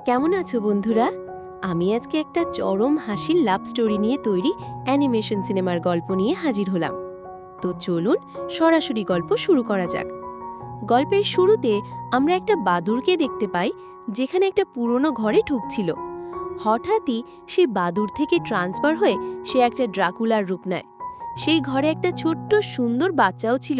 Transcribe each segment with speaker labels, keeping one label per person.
Speaker 1: কেমন আছো বন্ধুরা? আমি আজকে একটা চরম হাসির লাভ স্টোরি নিয়ে তৈরি অ্যানিমেশন সিনেমার গল্প নিয়ে হাজির হলাম। তো চলুন সরাসরি গল্প শুরু করা যাক। গল্পের শুরুতে আমরা একটা বাদুড়কে দেখতে পাই, যেখানে একটা পুরনো ঘরে ঢুকছিল। হঠাৎই সেই বাদুড় থেকে ট্রান্সফার হয়ে সে একটা ড্রাকুলার রূপ নেয়। সেই ঘরে একটা ছোট্ট সুন্দর বাচ্চাও ছিল।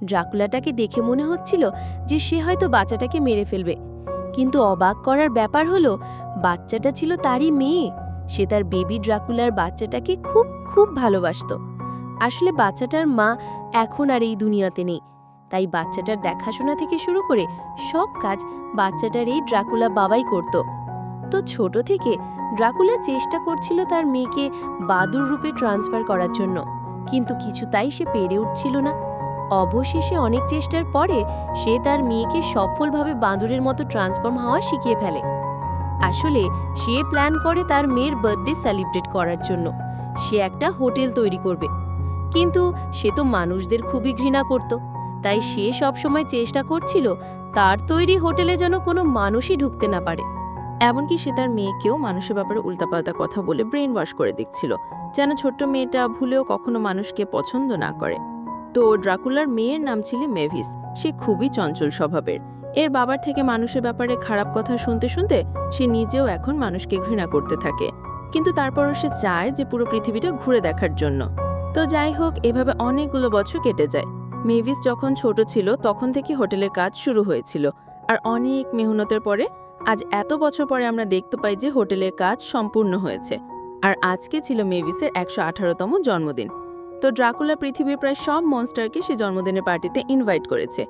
Speaker 1: ড্রাকুলাটাকে দেখে মনে হচ্ছিল যে সে হয়তো বাচ্চাটাকে মেরে ফেলবে, কিন্তু অবাক করার ব্যাপার হলো বাচ্চাটা ছিল তারই মেয়ে। সে তার বেবি ড্রাকুলার বাচ্চাটাকে খুব খুব ভালোবাসত। আসলে বাচ্চাটার মা এখন আর এই দুনিয়াতে নেই, তাই বাচ্চাটার দেখাশোনা থেকে শুরু করে সব কাজ বাচ্চাটার এই ড্রাকুলা বাবাই করত। তো ছোট থেকে ড্রাকুলা চেষ্টা করছিল তার মেয়েকে বাদুড় রূপে ট্রান্সফার করার জন্য, কিন্তু কিছুতাই সে পেরে উঠছিল না। অবশেষে অনেক চেষ্টার পরে সে তার মেয়েকে সফলভাবে বাঁদরের মতো ট্রান্সফর্ম হওয়া শিখিয়ে ফেলে। আসলে সে প্ল্যান করে তার মেয়ের বার্থডে সেলিব্রেট করার জন্য সে একটা হোটেল তৈরি করবে, কিন্তু সে তো মানুষদের খুবই ঘৃণা করত। তাই সে সবসময় চেষ্টা করছিল তার তৈরি হোটেলে যেন কোনো মানুষই ঢুকতে না পারে।
Speaker 2: এমনকি সে তার মেয়েকেও মানুষের ব্যাপারে উল্টাপাল্টা কথা বলে ব্রেন ওয়াশ করে দিচ্ছিল, যেন ছোট্ট মেয়েটা ভুলেও কখনো মানুষকে পছন্দ না করে। তো ড্রাকুলার মেয়ের নাম ছিল মেভিস। সে খুবই চঞ্চল স্বভাবের। এর বাবার থেকে মানুষের ব্যাপারে খারাপ কথা শুনতে শুনতে সে নিজেও এখন মানুষকে ঘৃণা করতে থাকে, কিন্তু তারপরও সে চায় যে পুরো পৃথিবীটা ঘুরে দেখার জন্য। তো যাই হোক, এভাবে অনেকগুলো বছর কেটে যায়। মেভিস যখন ছোট ছিল তখন থেকে হোটেলের কাজ শুরু হয়েছিল, আর অনেক মেহনতের পরে আজ এত বছর পরে আমরা দেখতে পাই যে হোটেলের কাজ সম্পূর্ণ হয়েছে। আর আজকে ছিল মেভিসের ১১৮তম জন্মদিন। তো ড্রাকুলা পৃথিবীর প্রায় সব মনস্টারকে সে জন্মদিনের পার্টিতে ইনভাইট করেছে।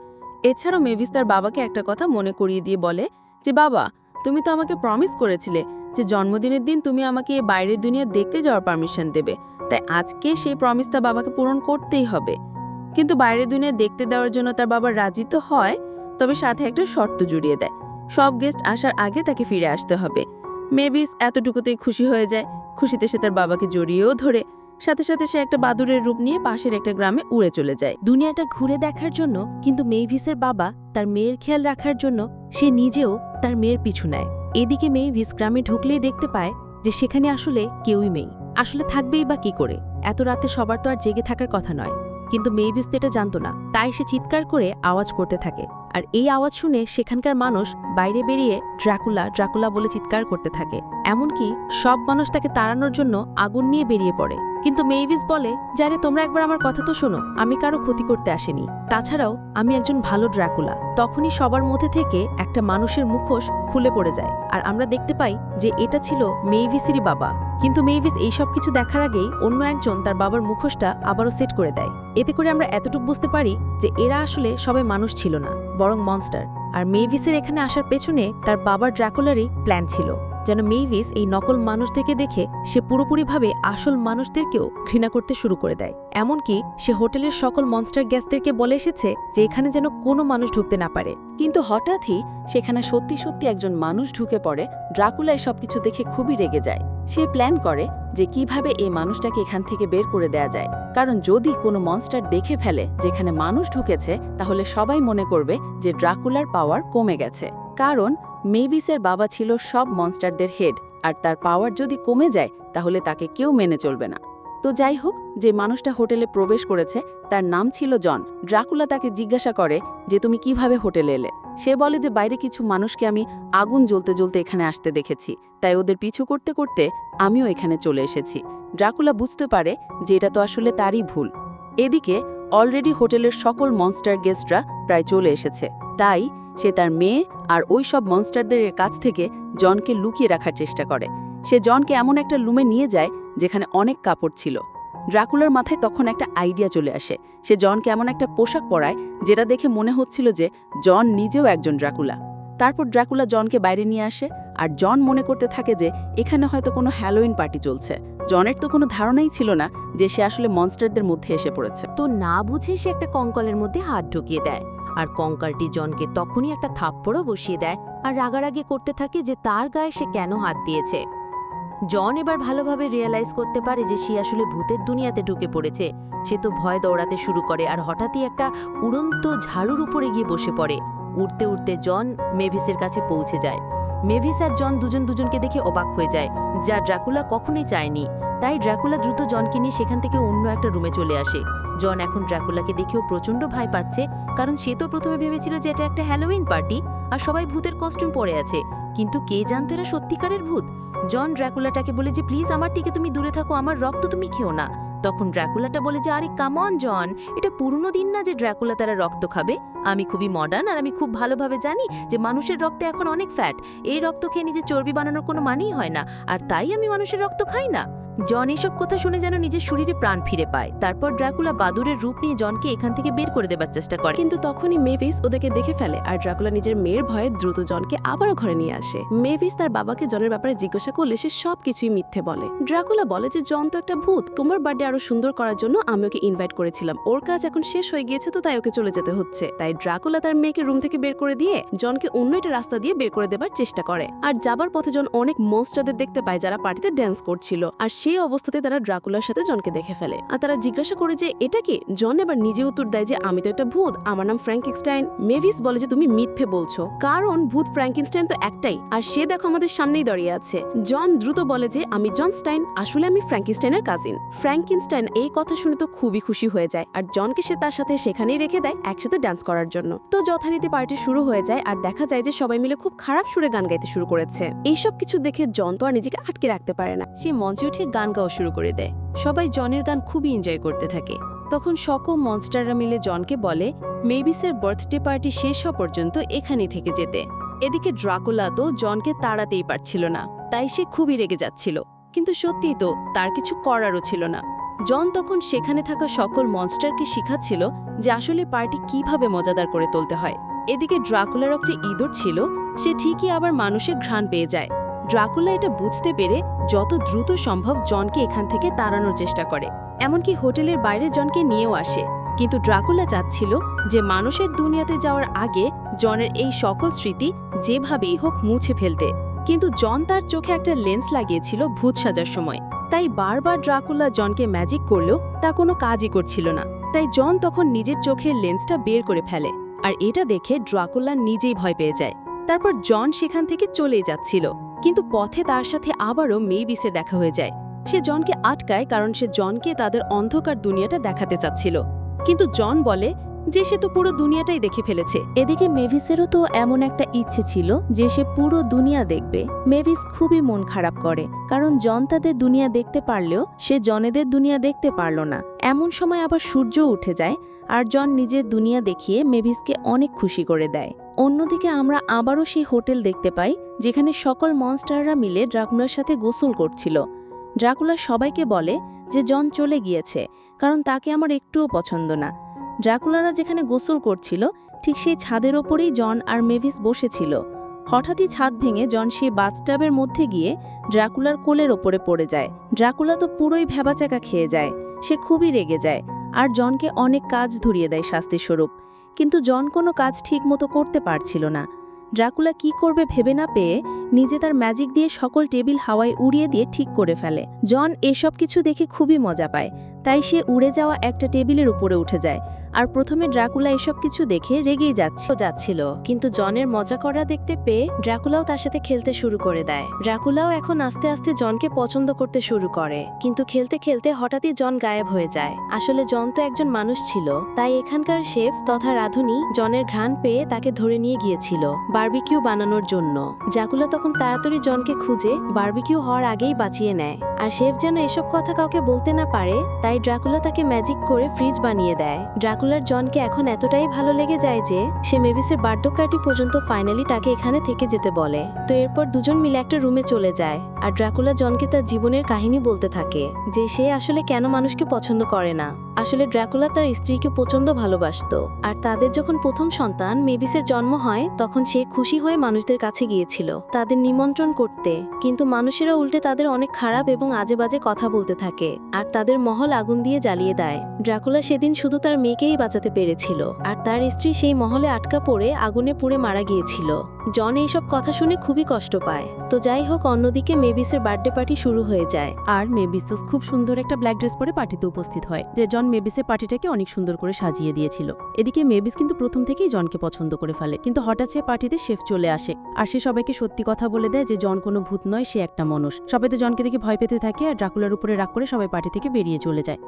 Speaker 2: এছাড়াও মেভিস তার বাবাকে একটা কথা মনে করিয়ে দিয়ে বলে যে, বাবা, তুমি তো আমাকে প্রমিস করেছিলে যে জন্মদিনের দিন তুমি আমাকে বাইরের দুনিয়া দেখতে যাওয়ার পারমিশন দেবে, তাই আজকে সেই প্রমিসটা বাবাকে পূরণ করতেই হবে। কিন্তু বাইরের দুনিয়া দেখতে দেওয়ার জন্য তার বাবা রাজি তো হয়, তবে সাথে একটা শর্ত জুড়িয়ে দেয়, সব গেস্ট আসার আগে তাকে ফিরে আসতে হবে। মেভিস এতটুকুতেই খুশি হয়ে যায়। খুশিতে সে তার বাবাকে জড়িয়েও ধরে। সাথে সাথে সে একটা বাদুড়ের রূপ নিয়ে পাশের একটা গ্রামে উড়ে চলে যায়।
Speaker 1: দুনিয়াটা ঘুরে দেখার জন্য, কিন্তু মেভিসের বাবা তার মেয়ের খেয়াল রাখার জন্য সে নিজেও তার মেয়ের পিছু নেয়। এদিকে মেভিস গ্রামে ঢুকলেই দেখতে পায় যে সেখানে আসলে কেউই নেই। আসলে থাকবেই বা কি করে? এত রাতে সবার তো আর জেগে থাকার কথা নয়। কিন্তু মেভিস তো এটা জানতো না, তাই সে চিৎকার করে আওয়াজ করতে থাকে। আর এই আওয়াজ শুনে সেখানকার মানুষ বাইরে বেরিয়ে ড্রাকুলা ড্রাকুলা বলে চিৎকার করতে থাকে। এমনকি সব মানুষ তাকে তাড়ানোর জন্য আগুন নিয়ে বেরিয়ে পড়ে। কিন্তু মেভিস বলে, যারে তোমরা একবার আমার কথা তো শোনো, আমি কারো ক্ষতি করতে আসিনি। তাছাড়াও আমি একজন ভালো ড্রাকুলা। তখনই সবার মধ্যে থেকে একটা মানুষের মুখোশ খুলে পড়ে যায়, আর আমরা দেখতে পাই যে এটা ছিল মেভিসেরই বাবা। কিন্তু মেভিস এই সব কিছু দেখার আগেই অন্য একজন তার বাবার মুখোশটা আবারও সেট করে দেয়। এতে করে আমরা এতটুকু বুঝতে পারি যে এরা আসলে সবাই মানুষ ছিল না, বরং মনস্টার। আর মেভিসের এখানে আসার পেছনে তার বাবার ড্রাকুলারই প্ল্যান ছিল, যেন মেভিস এই নকল মানুষদেরকে দেখে সে পুরোপুরিভাবে আসল মানুষদেরকেও ঘৃণা করতে শুরু করে দেয়। এমনকি সে হোটেলের সকল মনস্টার গেস্টদেরকে বলে এসেছে যে এখানে যেন কোনো মানুষ ঢুকতে না পারে।
Speaker 2: কিন্তু হঠাৎই সেখানে সত্যি সত্যি একজন মানুষ ঢুকে পড়ে। ড্রাকুলা এসব কিছু দেখে খুবই রেগে যায়। সে প্ল্যান করে যে কিভাবে এই মানুষটাকে এখান থেকে বের করে দেয়া যায়, কারণ যদি কোনো মনস্টার দেখে ফেলে যেখানে মানুষ ঢুকেছে, তাহলে সবাই মনে করবে যে ড্রাকুলার পাওয়ার কমে গেছে। কারণ মেভিসের বাবা ছিল সব মনস্টারদের হেড, আর তার পাওয়ার যদি কমে যায় তাহলে তাকে কেউ মেনে চলবে না। তো যাই হোক, যে মানুষটা হোটেলে প্রবেশ করেছে তার নাম ছিল জন। ড্রাকুলা তাকে জিজ্ঞাসা করে যে তুমি কিভাবে হোটেলে এলে। সে বলে যে বাইরে কিছু মানুষকে আমি আগুন জ্বলতে জ্বলতে এখানে আসতে দেখেছি, তাই ওদের পিছু করতে করতে আমিও এখানে চলে এসেছি। ড্রাকুলা বুঝতে পারে যে এটা তো আসলে তারই ভুল। এদিকে অলরেডি হোটেলের সকল মনস্টার গেস্টরা প্রায় চলে এসেছে, তাই সে তার মেয়ে আর ওই সব মনস্টারদের কাছ থেকে জনকে লুকিয়ে রাখার চেষ্টা করে। সে জনকে এমন একটা রুমে নিয়ে যায় যেখানে অনেক কাপড় ছিল। ড্রাকুলার মাথায় তখন একটা আইডিয়া চলে আসে। সে জনকে এমন একটা পোশাক পরায় যেটা দেখে মনে হচ্ছিল যে জন নিজেও একজন ড্রাকুলা। তারপর ড্রাকুলা জনকে বাইরে নিয়ে আসে, আর জন মনে করতে থাকে যে এখানে হয়তো কোনো হ্যালোইন পার্টি চলছে। জনের তো কোনো ধারণাই ছিল না যে সে আসলে মনস্টারদের মধ্যে এসে পড়েছে।
Speaker 1: তো না বুঝে সে একটা কঙ্কালের মধ্যে হাত ঢুকিয়ে দেয়, আর কঙ্কালটি জনকে তখনই একটা থাপ্পড়ও বসিয়ে দেয়, আর রাগারাগি করতে থাকে যে তার গায়ে সে কেন হাত দিয়েছে। জন এবার ভালোভাবে রিয়েলাইজ করতে পারে যে সে আসলে ভূতের দুনিয়াতে ঢুকে পড়েছে। সে তো ভয় দৌড়াতে শুরু করে, আর হঠাৎই একটা উড়ন্ত ঝাড়ুর উপরে গিয়ে বসে পড়ে। উড়তে উড়তে জন মেভিসের কাছে পৌঁছে যায়।
Speaker 2: মেভিস আর জন দুজনকে দেখে অবাক হয়ে যায়, যা ড্রাকুলা কখনোই চায়নি। তাই ড্রাকুলা দ্রুত জনকে নিয়ে সেখান থেকে অন্য একটা রুমে চলে আসে। জন এখন ড্রাকুলাকে দেখেও প্রচণ্ড ভয় পাচ্ছে, কারণ সে তো প্রথমে ভেবেছিল যে এটা একটা হ্যালোউইন পার্টি আর সবাই ভূতের কস্টিউম পরে আছে, কিন্তু কে জানতো এরা সত্যিকারের ভূত। জন ড্রাকুলাটাকে বলে যে প্লিজ আমার থেকে তুমি দূরে থাকো, আমার রক্ত তুমি খেও না। তখন ড্রাকুলাটা বলে যে আরে কাম অন জন, এটা পুরনো দিন না যে ড্রাকুলা তারা রক্ত খাবে। আমি খুবই মডার্ন আর আমি খুব ভালোভাবে জানি যে মানুষের রক্তে এখন অনেক ফ্যাট, এই রক্ত খেয়ে নিজে চর্বি বানানোর কোনো মানেই হয় না, আর তাই আমি মানুষের রক্ত খাই না। জন এসব কথা শুনে যেন নিজের শরীরে প্রাণ ফিরে পায়। তারপর ড্রাকুলা বাদুরের রূপ নিয়ে জনকে এখান থেকে বের করে দেবার চেষ্টা করে,
Speaker 3: কিন্তু তখনই মেভিস ওদেরকে দেখে ফেলে আর ড্রাকুলা নিজের মেয়ের ভয়ে দ্রুত জনকে আবারও ঘরে নিয়ে আসে। মেভিস তার বাবাকে জনের ব্যাপারে জিজ্ঞাসা করলে সে সবকিছুই মিথ্যে বলে। ড্রাকুলা বলে যে জন তো একটা ভূত, তোমার বার্থডে আরো সুন্দর করার জন্য আমি ওকে ইনভাইট করেছিলাম, ওর কাজ এখন শেষ হয়ে গিয়েছে তো তাই ওকে চলে যেতে হচ্ছে। তাই ড্রাকুলা তার মেয়েকে রুম থেকে বের করে দিয়ে জনকে অন্য একটা রাস্তা দিয়ে বের করে দেবার চেষ্টা করে। আর যাবার পথে জন অনেক মনস্টারদের দেখতে পায় যারা পার্টিতে ড্যান্স করছিল, আর সেই অবস্থাতে তারা ড্রাকুলার সাথে জনকে দেখে ফেলে। আর তারা জিজ্ঞাসা করে যে এটা কি। জন এবার নিজে উত্তর দেয় যে আমি তো একটা ভূত, আমার নাম ফ্র্যাঙ্কিনস্টাইন। মেভিস বলে যে তুমি মিথ্যে বলছো, কারণ ভূত ফ্র্যাঙ্কিনস্টাইন তো একটাই, আর সে দেখো আমাদের সামনেই দাঁড়িয়ে আছে। জন দ্রুত বলে যে আমি জন স্টাইন, আসলে আমি ফ্র্যাঙ্কিনস্টাইনের কাজিন। ফ্র্যাঙ্কিনস্টাইন এই কথা শুনে তো খুবই খুশি হয়ে যায়, আর জনকে সে তার সাথে সেখানেই রেখে দেয় একসাথে ডান্স করার জন্য। তো যথারীতি পার্টি শুরু হয়ে যায়, আর দেখা যায় যে সবাই মিলে খুব খারাপ সুরে গান গাইতে শুরু করেছে। এইসব কিছু দেখে জন তো আর নিজেকে আটকে রাখতে পারে না,
Speaker 1: সে মঞ্চে উঠে গান গাওয়া শুরু করে দেয়। সবাই জনের গান খুবই এনজয় করতে থাকে। তখন সকল মনস্টাররা মিলে জনকে বলে মেভিসের বার্থডে পার্টি শেষ হওয়া পর্যন্ত এখানেই থেকে যেতে। এদিকে ড্রাকুলা তো জনকে তাড়াতেই পারছিল না, তাই সে খুবই রেগে যাচ্ছিল, কিন্তু সত্যিই তো তার কিছু করারও ছিল না। জন তখন সেখানে থাকা সকল মনস্টারকে শিখাচ্ছিল যে আসলে পার্টি কিভাবে মজাদার করে তুলতে হয়। এদিকে ড্রাকুলার যে ইঁদুর ছিল সে ঠিকই আবার মানুষের ঘ্রাণ পেয়ে যায়। ড্রাকুলা এটা বুঝতে পেরে যত দ্রুত সম্ভব জনকে এখান থেকে তাড়ানোর চেষ্টা করে, এমনকি হোটেলের বাইরে জনকে নিয়েও আসে। কিন্তু ড্রাকুলা চাচ্ছিল যে মানুষের দুনিয়াতে যাওয়ার আগে জনের এই সকল স্মৃতি যেভাবেই হোক মুছে ফেলতে, কিন্তু জন তার চোখে একটা লেন্স লাগিয়েছিল ভূত সাজার সময়, তাই বারবার ড্রাকুলা জনকে ম্যাজিক করলেও তা কোনো কাজই করছিল না। তাই জন তখন নিজের চোখের লেন্সটা বের করে ফেলে, আর এটা দেখে ড্রাকুলা নিজেই ভয় পেয়ে যায়। তারপর জন সেখান থেকে চলেই যাচ্ছিল, কিন্তু পথে তার সাথে আবারও মেভিসের দেখা হয়ে যায়। সে জনকে আটকায় কারণ সে জনকে তাদের অন্ধকার দুনিয়াটা দেখাতে চাচ্ছিল, কিন্তু জন বলে যে সে তো পুরো দুনিয়াটাই দেখে ফেলেছে।
Speaker 4: এদিকে মেভিসেরও তো এমন একটা ইচ্ছে ছিল যে সে পুরো দুনিয়া দেখবে। মেভিস খুবই মন খারাপ করে, কারণ জন তাদের দুনিয়া দেখতে পারলেও সে জনেদের দুনিয়া দেখতে পারল না। এমন সময় আবার সূর্য উঠে যায়, আর জন নিজের দুনিয়া দেখিয়ে মেভিসকে অনেক খুশি করে দেয়। অন্যদিকে আমরা আবারও সেই হোটেল দেখতে পাই যেখানে সকল মনস্টাররা মিলে ড্রাকুলার সাথে গোসল করছিল। ড্রাকুলা সবাইকে বলে যে জন চলে গিয়েছে, কারণ তাকে আমার একটুও পছন্দ না। ড্রাকুলারা যেখানে গোসল করছিল ঠিক সেই ছাদের ওপরেই জন আর মেভিস বসেছিল। হঠাৎই ছাদ ভেঙে জন সেই বাথটাবের মধ্যে গিয়ে ড্রাকুলার কোলের ওপরে পড়ে যায়। ড্রাকুলা তো পুরোই ভ্যাবাচাকা খেয়ে যায়, সে খুবই রেগে যায় আর জনকে অনেক কাজ ধরিয়ে দেয় শাস্তিস্বরূপ। কিন্তু জন কোনো কাজ ঠিকমতো করতে পারছিল না। ড্রাকুলা কি করবে ভেবে না পেয়ে নিজে তার ম্যাজিক দিয়ে সকল টেবিল হাওয়ায় উড়িয়ে দিয়ে ঠিক করে ফেলে। জন এসব কিছু দেখে খুবই মজা পায়, তাই সে উড়ে যাওয়া একটা টেবিলের উপরে উঠে যায়। আর প্রথমে ড্রাকুলা এসব কিছু দেখে রেগেই যাচ্ছিল, কিন্তু জনের মজা করা দেখতে পেয়ে ড্রাকুলাও তার সাথে খেলতে শুরু করে দেয়। ড্রাকুলাও এখন আস্তে আস্তে জনকে পছন্দ করতে শুরু করে, কিন্তু খেলতে খেলতে হঠাৎই জন গায়েব হয়ে যায়। আসলে জন তো একজন মানুষ ছিল, তাই এখানকার শেফ তথা রাঁধুনি জনের ঘ্রাণ পেয়ে তাকে ধরে নিয়ে গিয়েছিল বারবিকিউ বানানোর জন্য। ড্রাকুলা তখন তাড়াতাড়ি জনকে খুঁজে বারবিকিউ হওয়ার আগেই বাঁচিয়ে নেয়, আর শেফ যেন এসব কথা কাউকে বলতে না পারে তাই ড্রাকুলা তাকে ম্যাজিক করে ফ্রিজ বানিয়ে দেয়। ড্রাকুলার জনকে এখন এতটাই ভালো লেগে যায় যে সে মেভিসের বার্থডে পার্টি পর্যন্ত ফাইনালি তাকে এখানে থেকে যেতে বলে। তো এরপর দুজন মিলে একটা রুমে চলে যায়, আর ড্রাকুলা জনকে তার জীবনের কাহিনী বলতে থাকে যে সে আসলে কেন মানুষকে পছন্দ করে না। আসলে ড্রাকুলা তার স্ত্রীকে প্রচন্ড ভালোবাসতো, আর তাদের যখন প্রথম সন্তান মেভিসের জন্ম হয় তখন সে খুশি হয়ে মানুষদের কাছে গিয়েছিল তাদের নিমন্ত্রণ করতে, কিন্তু মানুষেরা উল্টে তাদের অনেক খারাপ এবং আজে বাজে কথা বলতে থাকে আর তাদের মহল আগুন দিয়ে জ্বালিয়ে দেয়। ড্রাকুলা সেদিন শুধু তার মেয়েকেই বাঁচাতে পেরেছিল, আর তার স্ত্রী সেই মহলে আটকা পড়ে আগুনে পুড়ে মারা গিয়েছিল। জন এইসব কথা শুনে খুবই কষ্ট পায়। তো যাই হোক, অন্যদিকে মেভিসের বার্থডে পার্টি শুরু হয়ে যায়,
Speaker 1: আর মেভিস খুব সুন্দর একটা ব্ল্যাক ড্রেস পরে পার্টিতে উপস্থিত হয়, যে জন
Speaker 5: জন মেভিসের পার্টিটাকে অনেক সুন্দর করে সাজিয়ে দিয়েছিল। এদিকে মেভিস কিন্তু প্রথম থেকেই জনকে পছন্দ করে ফেলে, কিন্তু হঠাৎ সে পার্টিতে শেফ চলে আসে আর সে সবাইকে সত্যি কথা বলে দেয় যে জন কোনো ভূত নয়, সে একটা মানুষ। সবাই তো জনকে দেখে ভয় পেতে থাকে আর ড্রাকুলার উপরে রাগ করে সবাই পার্টি থেকে বেরিয়ে চলে যায়।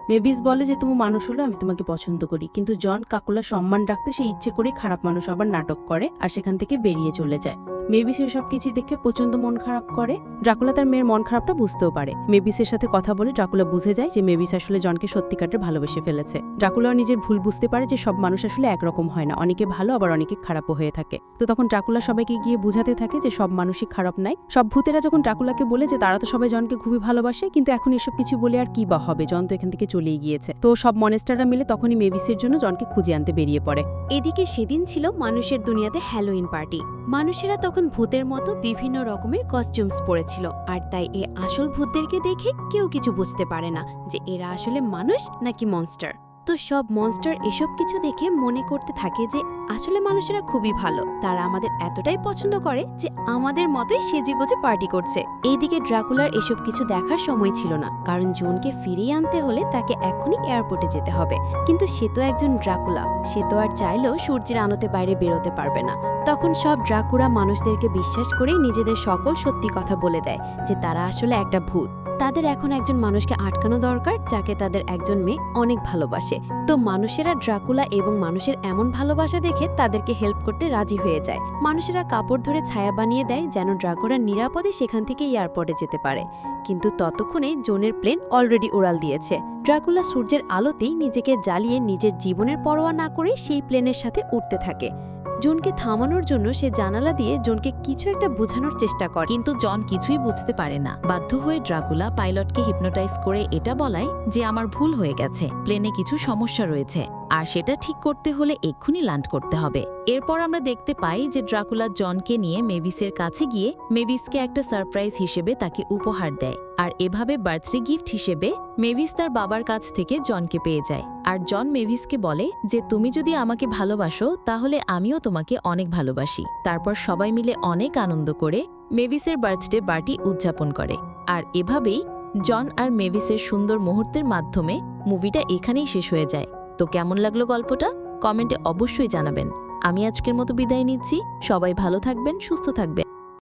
Speaker 5: মেভিস বলে যে তুমি মানুষ হলো, আমি তোমাকে পছন্দ করি, কিন্তু জন কাকুলার সম্মান রাখতে সে ইচ্ছে করে খারাপ মানুষ আবার নাটক করে আর সেখান থেকে বেরিয়ে চলে যায়। মেভিস এসব কিছু দেখে প্রচন্ড মন খারাপ করে। ড্রাকুলা তার মেয়ের মন খারাপটা বুঝতেও পারে। মেভিসের সাথে কথা বলে ড্রাকুলা বুঝে যায় যে মেভিস আসলে জনকে সত্যিকারে ভালোবেসে ফেলেছে। ড্রাকুলাও নিজের ভুল বুঝতে পারে যে সব মানুষ আসলে একরকম হয় না, অনেকে ভালো আবার অনেকে খারাপও হয়ে থাকে। তো তখন ড্রাকুলা সবাইকে গিয়ে বুঝাতে থাকে যে সব মানুষই খারাপ নাই। সব ভূতেরা যখন ড্রাকুলাকে বলে যে তারা তো সবাই জনকে খুবই ভালোবাসে, কিন্তু এখন এসব কিছু বলে আর কি বা হবে, জন তো এখান থেকে চলেই গিয়েছে। তো সব মনেস্টাররা মিলে তখনই মেভিসের জন্য জনকে খুঁজে আনতে বেরিয়ে পড়ে।
Speaker 1: এদিকে সেদিন ছিল মানুষের দুনিয়াতে হ্যালোইন পার্টি। মানুষেরা তখন ভূতের মতো বিভিন্ন রকমের কস্টিউমস পরেছিল, আর তাই এই আসল ভূতদেরকে দেখে কেউ কিছু বুঝতে পারে না যে এরা আসলে মানুষ নাকি মনস্টার। তো সব মনস্টার এসব কিছু দেখে মনে করতে থাকে যে আসলে মানুষেরা খুবই ভালো, তারা আমাদের এতটাই পছন্দ করে যে আমাদের মতোই সেজেগুজে পার্টি করছে। এইদিকে ড্রাকুলার এসব কিছু দেখার সময় ছিল না, কারণ জনকে ফিরিয়ে আনতে হলে তাকে এখনই এয়ারপোর্টে যেতে হবে। কিন্তু সে তো একজন ড্রাকুলা, সে তো আর চাইলেও সূর্যের আলোতে বাইরে বেরোতে পারবে না। তখন সব ড্রাকুলা মানুষদেরকে বিশ্বাস করেই নিজেদের সকল সত্যি কথা বলে দেয় যে তারা আসলে একটা ভূত। তাদের এখন একজন মানুষকে আটকানো দরকার যাকে তাদের একজন মেয়ে অনেক ভালোবাসে। তো মানুষেরা ড্রাকুলা এবং মানুষের এমন ভালোবাসা দেখে তাদেরকে হেল্প করতে রাজি হয়ে যায়। মানুষেরা কাপড় ধরে ছায়া বানিয়ে দেয় যেন ড্রাকুলা নিরাপদে সেখান থেকে এয়ারপোর্টে যেতে পারে। কিন্তু ততক্ষণে জনের প্লেন অলরেডি উড়াল দিয়েছে। ড্রাকুলা সূর্যের আলোতেই নিজেকে জ্বালিয়ে নিজের জীবনের পরোয়া না করে সেই প্লেনের সাথে উঠতে থাকে। জনকে থামানোর জন্য সে জানালা দিয়ে জনকে কিছু একটা বোঝানোর চেষ্টা করে,
Speaker 2: কিন্তু জন কিছুই বুঝতে পারে না। বাধ্য হয়ে ড্রাকুলা পাইলটকে হিপনোটাইজ করে এটা বলায় যে আমার ভুল হয়ে গেছে, প্লেনে কিছু সমস্যা রয়েছে আর সেটা ঠিক করতে হলে এক্ষুনি ল্যান্ড করতে হবে। এরপর আমরা দেখতে পাই যে ড্রাকুলা জনকে নিয়ে মেভিসের কাছে গিয়ে মেভিসকে একটা সারপ্রাইজ হিসেবে তাকে উপহার দেয়, আর এভাবে বার্থডে গিফট হিসেবে মেভিস তার বাবার কাছ থেকে জনকে পেয়ে যায়। আর জন মেভিসকে বলে যে তুমি যদি আমাকে ভালোবাসো তাহলে আমিও তোমাকে অনেক ভালোবাসি। তারপর সবাই মিলে অনেক আনন্দ করে মেভিসের বার্থডে পার্টি উদযাপন করে। আর এভাবেই জন আর মেভিসের সুন্দর মুহূর্তের মাধ্যমে মুভিটা এখানেই শেষ হয়ে যায়। তো কেমন লাগলো গল্পটা কমেন্টে অবশ্যই জানাবেন। আমি আজকের মতো বিদায় নিচ্ছি। সবাই ভালো থাকবেন, সুস্থ থাকবেন।